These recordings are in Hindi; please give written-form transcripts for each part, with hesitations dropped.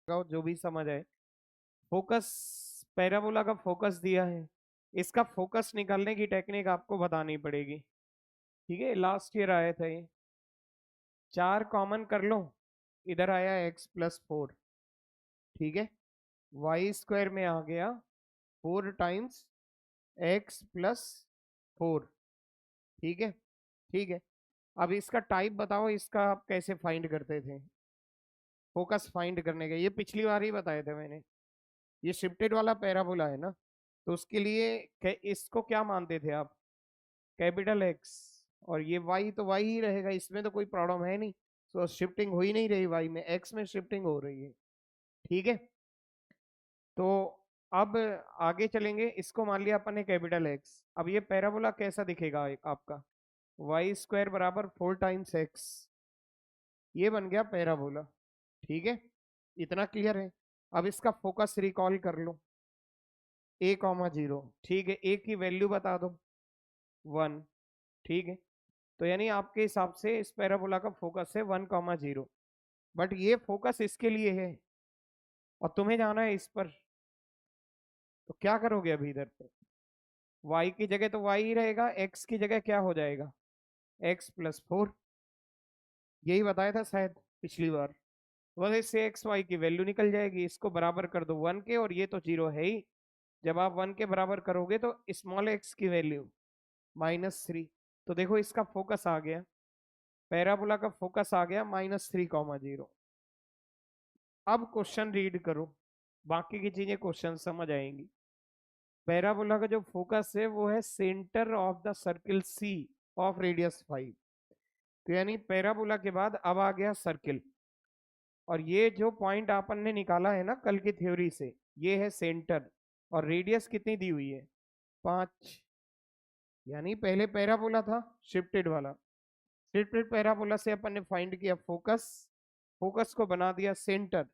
लगाओ जो भी समझ आए। फोकस, पैराबोला का फोकस दिया है, इसका फोकस निकालने की टेक्निक आपको बतानी पड़ेगी। ठीक है, लास्ट ईयर आया था ये। 4 कॉमन कर लो, इधर आया x+4। ठीक है, वाई स्क्वायर में आ गया 4 टाइम्स x+4। ठीक है, ठीक है। अब इसका टाइप बताओ, इसका आप कैसे फाइंड करते थे फोकस फाइंड करने का? ये पिछली बार ही बताए थे मैंने। ये शिफ्टेड वाला पैराबोला है ना, तो उसके लिए इसको क्या मानते थे आप? Capital x. और ये वाई तो वाई ही रहेगा, इसमें तो कोई प्रॉब्लम है नहीं। तो शिफ्टिंग हो ही नहीं रही, वाई में एक्स में शिफ्टिंग हो रही है। ठीक है, तो अब आगे चलेंगे। इसको मान लिया अपन ने कैपिटल एक्स। अब ये पैराबोला कैसा दिखेगा आपका? वाई स्क्वायर बराबर 4 टाइम्स एक्स, ये बन गया पैराबोला। ठीक है, इतना क्लियर है। अब इसका फोकस रिकॉल कर लो, a,0। ठीक है, a की वैल्यू बता दो 1। ठीक है, तो यानी आपके हिसाब से इस पैराबोला का फोकस है 1,0। बट ये फोकस इसके लिए है और तुम्हें जाना है इस पर, तो क्या करोगे अभी इधर पे? y की जगह तो y ही रहेगा, x की जगह क्या हो जाएगा? x+4। यही बताया था शायद पिछली बार। बस इससे एक्स वाई की वैल्यू निकल जाएगी, इसको बराबर कर दो 1 के, और ये तो 0 है ही। जब आप 1 के बराबर करोगे तो स्मॉल एक्स की वैल्यू -3। तो देखो इसका फोकस आ गया, पैराबोला का फोकस आ गया -3,0। अब क्वेश्चन रीड करो, बाकी की चीजें क्वेश्चन समझ आएंगी। पैराबोला का जो फोकस है वो है centre of the circle c of radius 5। तो यानी पैराबोला के बाद अब आ गया सर्किल, और ये जो पॉइंट आपन ने निकाला है ना कल की थ्योरी से, ये है सेंटर। और रेडियस कितनी दी हुई है? 5। यानी पहले पैराबोला था शिफ्टेड वाला, शिफ्टेड पैराबोला से अपन ने फाइंड किया फोकस, फोकस को बना दिया सेंटर,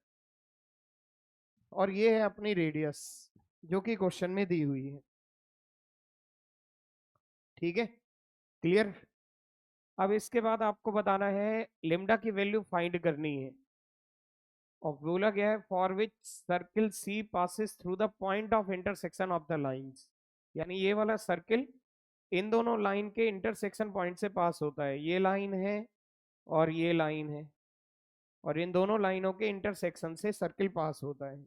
और ये है अपनी रेडियस जो कि क्वेश्चन में दी हुई है। ठीक है, क्लियर? अब इसके बाद आपको बताना है लेमडा की वैल्यू फाइंड करनी है। और बोला गया है for which circle c passes through the point of intersection of the lines. यानी ये वाला सर्किल इन दोनों लाइन के इंटरसेक्शन पॉइंट से पास होता है। ये लाइन है और ये लाइन है, और इन दोनों लाइनों के इंटरसेक्शन से सर्किल पास होता है।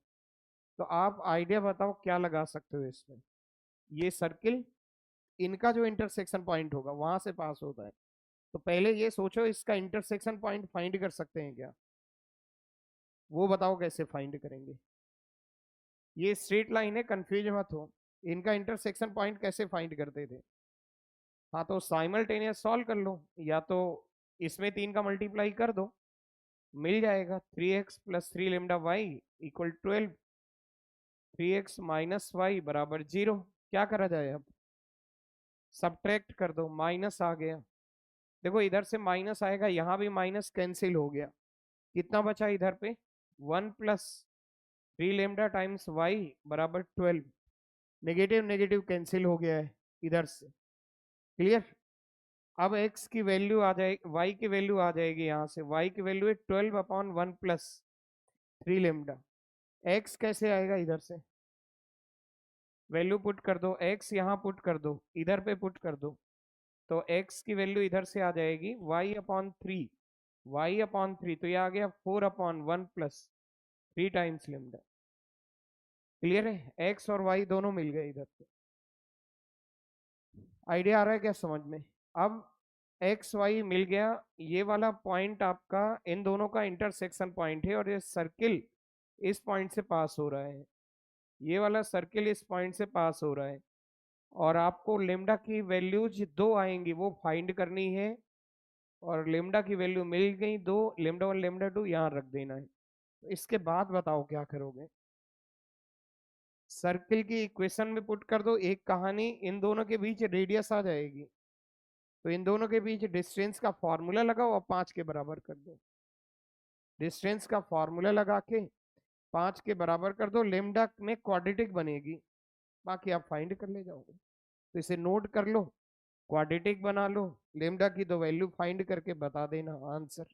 तो आप आइडिया बताओ क्या लगा सकते हो इसमें? ये सर्किल, इनका जो इंटरसेक्शन पॉइंट होगा वहां से पास होता है। तो पहले ये सोचो, इसका इंटरसेक्शन पॉइंट फाइंड कर सकते हैं क्या? वो बताओ कैसे फाइंड करेंगे? ये स्ट्रेट लाइन है, कंफ्यूज मत हो। इनका इंटरसेक्शन पॉइंट कैसे फाइंड करते थे? हाँ, तो साइमल्टेनियस सॉल्व कर लो, या तो इसमें 3 का मल्टीप्लाई कर दो, मिल जाएगा 3x+3λy = 12। 3x - y = 0। क्या करा जाए अब? सब्ट्रैक्ट कर दो, माइनस आ गया। देखो इधर से माइनस आएगा, यहाँ भी माइनस कैंसिल हो गया। कितना बचा इधर पे? 1+3λ times y = 12। Negative negative cancel हो गया है इधर से। क्लियर? अब x की वैल्यू आ जाएगी, y की वैल्यू आ जाएगी यहाँ से। y की वैल्यू है 12/1+3λ। x कैसे आएगा? इधर से वैल्यू पुट कर दो, x यहाँ पुट कर दो, इधर पे पुट कर दो, तो x की वैल्यू इधर से आ जाएगी y/3। y/3 तो ये आ गया 4/1+3 टाइम्स λ। क्लियर है? x और y दोनों मिल गए इधर पे। आइडिया आ रहा है क्या समझ में? अब एक्स वाई मिल गया, ये वाला पॉइंट आपका इन दोनों का इंटरसेक्शन पॉइंट है, और ये सर्किल इस पॉइंट से पास हो रहा है। ये वाला सर्किल इस पॉइंट से पास हो रहा है, और आपको लेमडा की वैल्यूज 2 आएंगी वो फाइंड करनी है। और लेमडा की वैल्यू मिल गई 2, λ1 λ2 यहाँ रख देना है। तो इसके बाद बताओ क्या करोगे? सर्किल की इक्वेशन में पुट कर दो एक कहानी, इन दोनों के बीच रेडियस आ जाएगी, तो इन दोनों के बीच डिस्टेंस का फॉर्मूला लगाओ और 5 के बराबर कर दो। डिस्टेंस का फॉर्मूला लगा के 5 के बराबर कर दो, लेमडा में क्वाड्रेटिक बनेगी, बाकी आप फाइंड कर ले जाओगे। तो इसे नोट कर लो, क्वाड्रेटिक बना लो, लेमडा की दो वैल्यू फाइंड करके बता देना answer.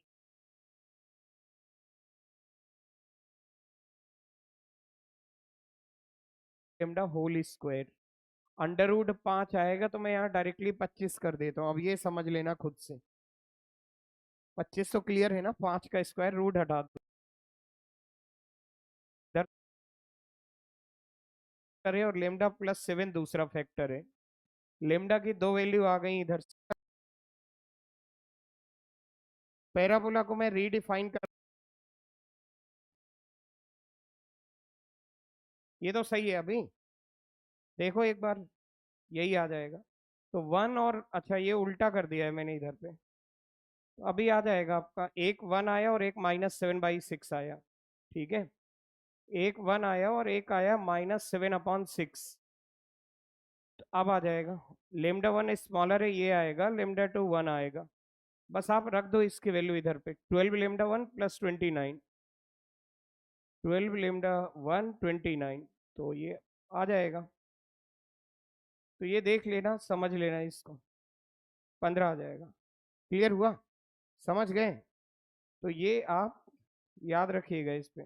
Lambda whole square, under root 5 आएगा तो मैं यहाँ डायरेक्टली 25 कर देता हूँ। अब ये समझ लेना खुद से, 25 तो क्लियर है ना, 5 का स्क्वायर रूट हटा दो इधर है, और लेमडा प्लस 7 दूसरा फैक्टर है। लेमडा की दो वैल्यू आ गई इधर से। पैराबोला को मैं रीडिफाइन कर, ये तो सही है अभी, देखो एक बार यही आ जाएगा। तो 1 और अच्छा ये उल्टा कर दिया है मैंने इधर पे, तो अभी आ जाएगा आपका, एक 1 आया और एक -7/6 आया, ठीक है। एक 1 आया और एक आया -7/6, तो अब आ जाएगा लेमडा 1 स्मॉलर है, ये आएगा, लेमडा 2 1 आएगा। बस आप रख दो इसकी वैल्यू इधर पे, 12 लेमडा 1 प्लस 29, 12 लेमडा 1 29, तो ये आ जाएगा। तो ये देख लेना, समझ लेना इसको, 15 आ जाएगा। क्लियर हुआ, समझ गए? तो ये आप याद रखिएगा इस पे।